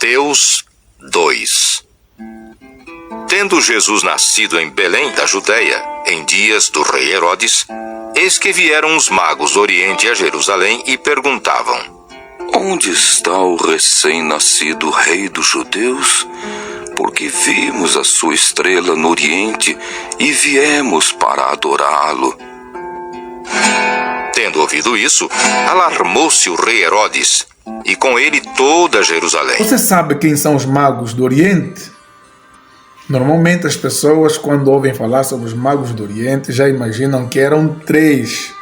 Mateus 2. Tendo Jesus nascido em Belém da Judeia, em dias do rei Herodes, eis que vieram os magos do Oriente a Jerusalém e perguntavam: Onde está o recém-nascido rei dos judeus? Porque vimos a sua estrela no Oriente e viemos para adorá-lo. Tendo ouvido isso, alarmou-se o rei Herodes, e com ele toda Jerusalém. Você sabe quem são os magos do Oriente? Normalmente as pessoas, quando ouvem falar sobre os magos do Oriente, já imaginam que eram 3.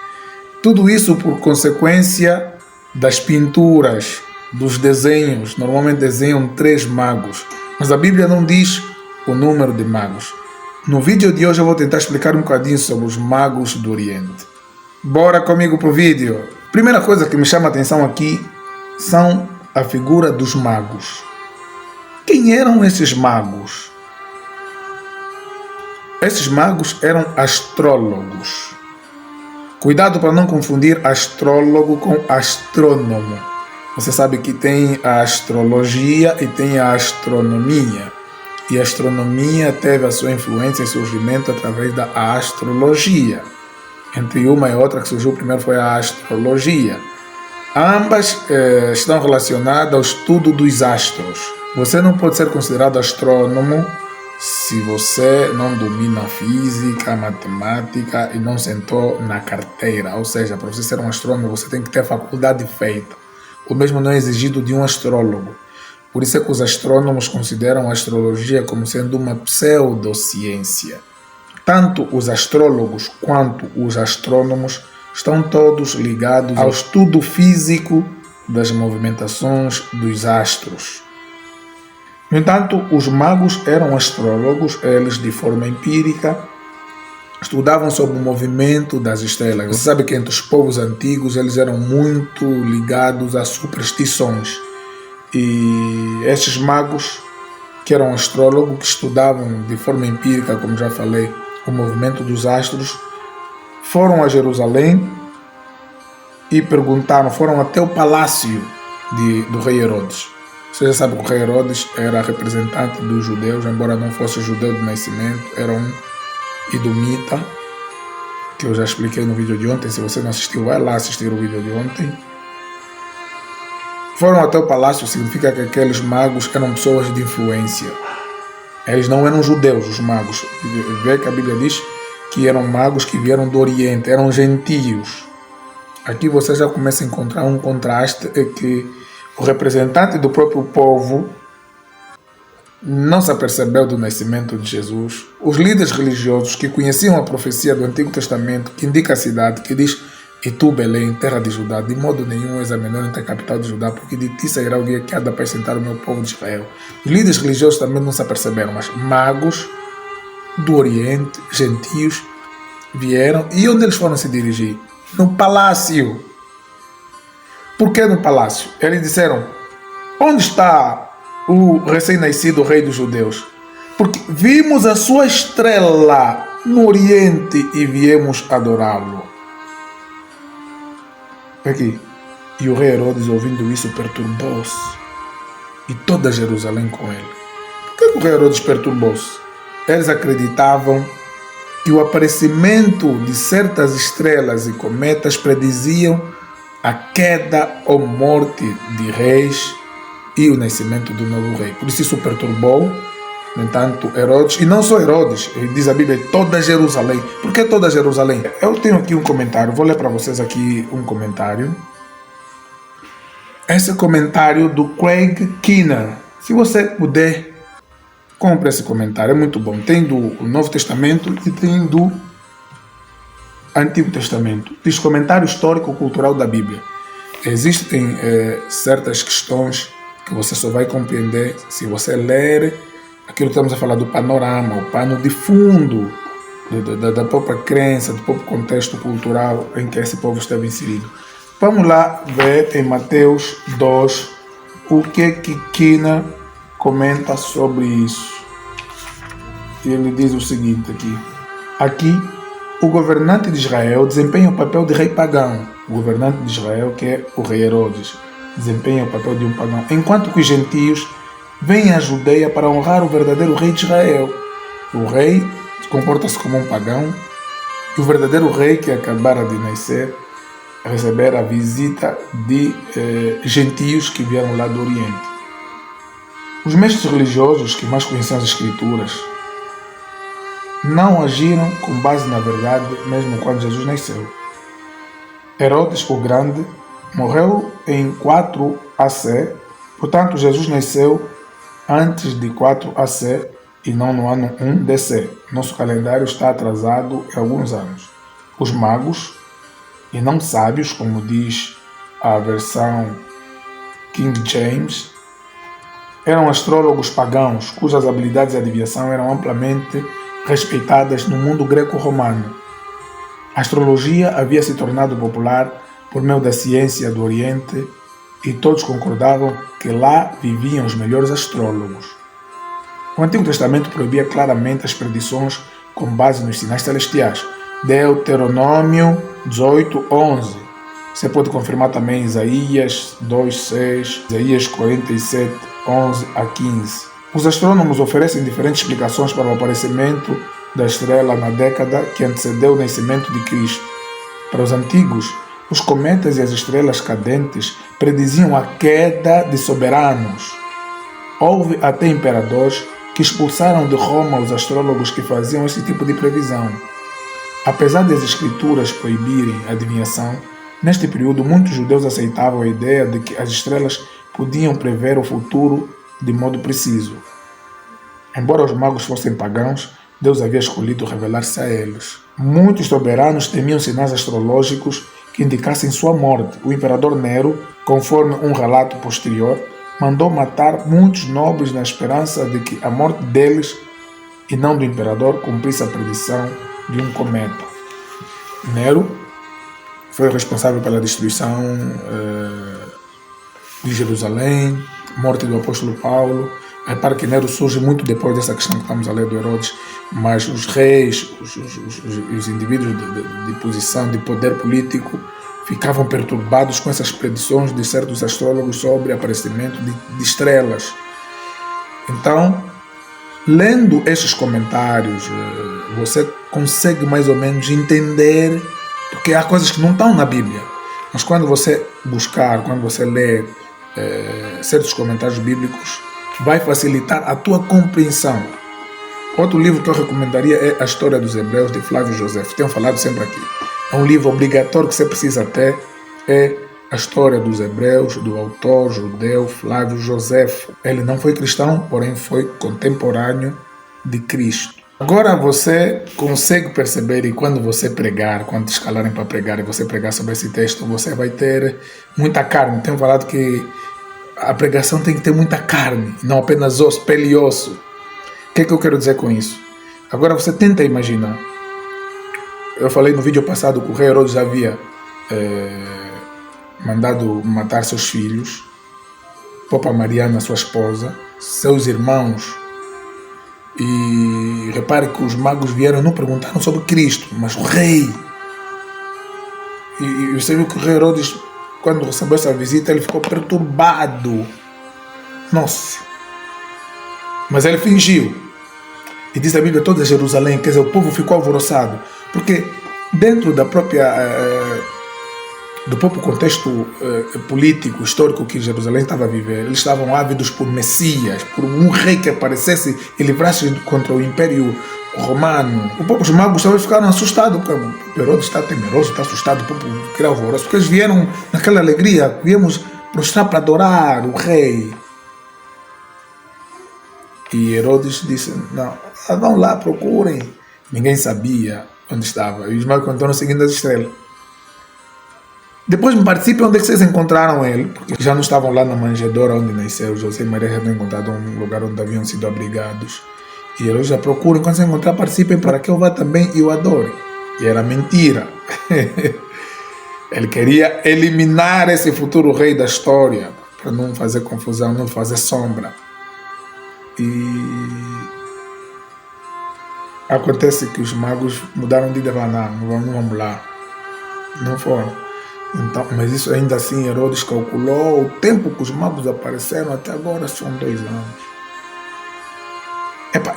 Tudo isso por consequência das pinturas, dos desenhos. Normalmente desenham 3 magos, mas a Bíblia não diz o número de magos. No vídeo de hoje eu vou tentar explicar um bocadinho sobre os magos do Oriente. Bora comigo pro vídeo. Primeira coisa que me chama a atenção aqui são a figura dos magos. Quem eram esses magos? Esses magos eram astrólogos. Cuidado para não confundir astrólogo com astrônomo. Você sabe que tem a astrologia e tem a astronomia. E a astronomia teve a sua influência e surgimento através da astrologia. Entre uma e outra que surgiu primeiro foi a astrologia. Ambas estão relacionadas ao estudo dos astros. Você não pode ser considerado astrônomo se você não domina a física, a matemática e não sentou na carteira. Ou seja, para você ser um astrônomo, você tem que ter faculdade feita. O mesmo não é exigido de um astrólogo. Por isso é que os astrônomos consideram a astrologia como sendo uma pseudociência. Tanto os astrólogos quanto os astrônomos estão todos ligados ao estudo físico das movimentações dos astros. No entanto, os magos eram astrólogos, eles de forma empírica estudavam sobre o movimento das estrelas. Você sabe que entre os povos antigos eles eram muito ligados a superstições. E esses magos, que eram astrólogos, que estudavam de forma empírica, como já falei, o movimento dos astros, foram a Jerusalém e perguntaram, foram até o palácio do rei Herodes. Você já sabe que o rei Herodes era representante dos judeus, embora não fosse judeu de nascimento, era um edomita, que eu já expliquei no vídeo de ontem. Se você não assistiu, vai lá assistir o vídeo de ontem. Foram até o palácio, significa que aqueles magos eram pessoas de influência. Eles não eram judeus, os magos. Vê que a Bíblia diz que eram magos que vieram do Oriente, eram gentios. Aqui você já começa a encontrar um contraste, é que o representante do próprio povo não se apercebeu do nascimento de Jesus. Os líderes religiosos que conheciam a profecia do Antigo Testamento, que indica a cidade, que diz: E tu, Belém, terra de Judá, de modo nenhum és a menor entre a capital de Judá, porque de ti sairá o dia que há de apacentar o meu povo de Israel. Os líderes religiosos também não se aperceberam, mas magos do Oriente, gentios, vieram. E onde eles foram se dirigir? No palácio. Por que no palácio? Eles disseram: onde está o recém-nascido rei dos judeus? Porque vimos a sua estrela no Oriente e viemos adorá-lo. Aqui. E o rei Herodes, ouvindo isso, perturbou-se, e toda Jerusalém com ele. Por que o rei Herodes perturbou-se? Eles acreditavam que o aparecimento de certas estrelas e cometas prediziam a queda ou morte de reis e o nascimento do novo rei. Por isso perturbou, no entanto, Herodes, e não só Herodes, diz a Bíblia, toda Jerusalém. Por que toda Jerusalém? Eu tenho aqui um comentário, vou ler para vocês aqui um comentário. Esse comentário do Craig Keener. Se você puder, compre esse comentário, é muito bom. Tem do Novo Testamento e tem do Antigo Testamento. Diz: comentário histórico-cultural da Bíblia. Existem certas questões que você só vai compreender se você ler aquilo que estamos a falar do panorama, o pano de fundo da própria crença, do próprio contexto cultural em que esse povo esteve inserido. Vamos lá ver em Mateus 2 o que Kina comenta sobre isso. E ele diz o seguinte aqui, o governante de Israel desempenha o papel de rei pagão. O governante de Israel, que é o rei Herodes, desempenha o papel de um pagão, enquanto que os gentios vem à Judeia para honrar o verdadeiro rei de Israel. O rei comporta-se como um pagão e o verdadeiro rei que acabara de nascer receber a visita de gentios que vieram lá do Oriente. Os mestres religiosos que mais conheciam as Escrituras não agiram com base na verdade mesmo quando Jesus nasceu. Herodes o Grande morreu em 4 AC, portanto Jesus nasceu antes de 4 AC e não no ano 1 DC. Nosso calendário está atrasado em alguns anos. Os magos, e não sábios, como diz a versão King James, eram astrólogos pagãos cujas habilidades de adivinhação eram amplamente respeitadas no mundo greco-romano. A astrologia havia se tornado popular por meio da ciência do Oriente e todos concordavam que lá viviam os melhores astrólogos. O Antigo Testamento proibia claramente as predições com base nos sinais celestiais. Deuteronômio 18:11. Você pode confirmar também Isaías 2:6, Isaías 47:11 a 15. Os astrônomos oferecem diferentes explicações para o aparecimento da estrela na década que antecedeu o nascimento de Cristo. Para os antigos, os cometas e as estrelas cadentes prediziam a queda de soberanos. Houve até imperadores que expulsaram de Roma os astrólogos que faziam esse tipo de previsão. Apesar das escrituras proibirem a adivinhação, neste período muitos judeus aceitavam a ideia de que as estrelas podiam prever o futuro de modo preciso. Embora os magos fossem pagãos, Deus havia escolhido revelar-se a eles. Muitos soberanos temiam sinais astrológicos que indicassem sua morte. O imperador Nero, conforme um relato posterior, mandou matar muitos nobres na esperança de que a morte deles e não do imperador cumprisse a predição de um cometa. Nero foi responsável pela destruição de Jerusalém, morte do apóstolo Paulo. Repare que Nero surge muito depois dessa questão que estamos a ler do Herodes, mas os reis, os indivíduos de posição, de poder político, ficavam perturbados com essas predições de certos astrólogos sobre o aparecimento de estrelas. Então, lendo estes comentários, você consegue mais ou menos entender, porque há coisas que não estão na Bíblia, mas quando você buscar, quando você ler certos comentários bíblicos, vai facilitar a tua compreensão. Outro livro que eu recomendaria é A História dos Hebreus, de Flávio Josefo. Tenho falado sempre aqui. É um livro obrigatório que você precisa ter. É A História dos Hebreus, do autor judeu Flávio Josefo. Ele não foi cristão, porém foi contemporâneo de Cristo. Agora você consegue perceber, e quando você pregar, quando te escalarem para pregar e você pregar sobre esse texto, você vai ter muita carne. Tenho falado que a pregação tem que ter muita carne, não apenas osso, pele e osso. O que é que eu quero dizer com isso? Agora você tenta imaginar. Eu falei no vídeo passado que o rei Herodes havia mandado matar seus filhos, Popa Mariana, sua esposa, seus irmãos. E repare que os magos vieram, não perguntaram sobre Cristo, mas o rei. E você viu que o rei Herodes, quando recebeu essa visita, ele ficou perturbado. Nossa! Mas ele fingiu. E diz a Bíblia, toda Jerusalém, quer dizer, o povo ficou alvoroçado. Porque dentro da própria, do próprio contexto político, histórico que Jerusalém estava a viver, eles estavam ávidos por Messias, por um rei que aparecesse e livrasse contra o Império Romano. Os magos talvez ficaram assustados, porque o Herodes está temeroso, está assustado, o povo queria alvoroço, porque eles vieram naquela alegria, viemos prostrar para adorar o rei. E Herodes disse, não, vão lá, procurem. Ninguém sabia onde estava, e os magos continuaram seguindo as estrelas. Depois me participem onde é que vocês encontraram ele, porque já não estavam lá na manjedoura onde nasceu. José e Maria já tinham encontrado um lugar onde haviam sido abrigados. E eles já procuram, quando se encontrar, participem para que eu vá também e o adore. E era mentira. Ele queria eliminar esse futuro rei da história, para não fazer confusão, não fazer sombra. E acontece que os magos mudaram de ideia, não vamos lá. Não foram. Então, mas isso ainda assim Herodes calculou o tempo que os magos apareceram até agora são 2 anos.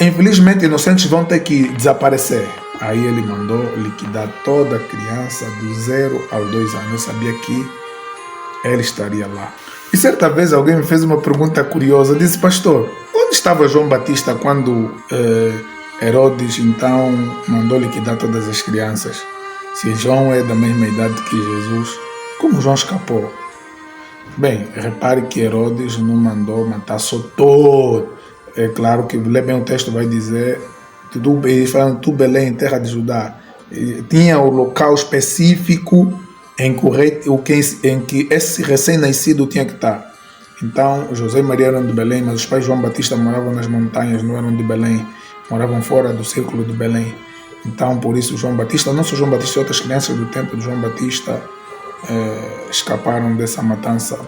Infelizmente inocentes vão ter que desaparecer. Aí ele mandou liquidar toda criança do 0 aos 2 anos. Eu sabia que ele estaria lá. E certa vez alguém me fez uma pergunta curiosa. Disse, pastor, onde estava João Batista quando Herodes então mandou liquidar todas as crianças? Se João é da mesma idade que Jesus, como João escapou? Bem, repare que Herodes não mandou matar só todo. É claro que lê bem o texto, vai dizer, eles falam, tu Belém, terra de Judá. Tinha o local específico em que esse recém-nascido tinha que estar. Então, José e Maria eram de Belém, mas os pais de João Batista moravam nas montanhas, não eram de Belém, moravam fora do círculo de Belém. Então, por isso, João Batista, não só João Batista, outras crianças do tempo de João Batista escaparam dessa matança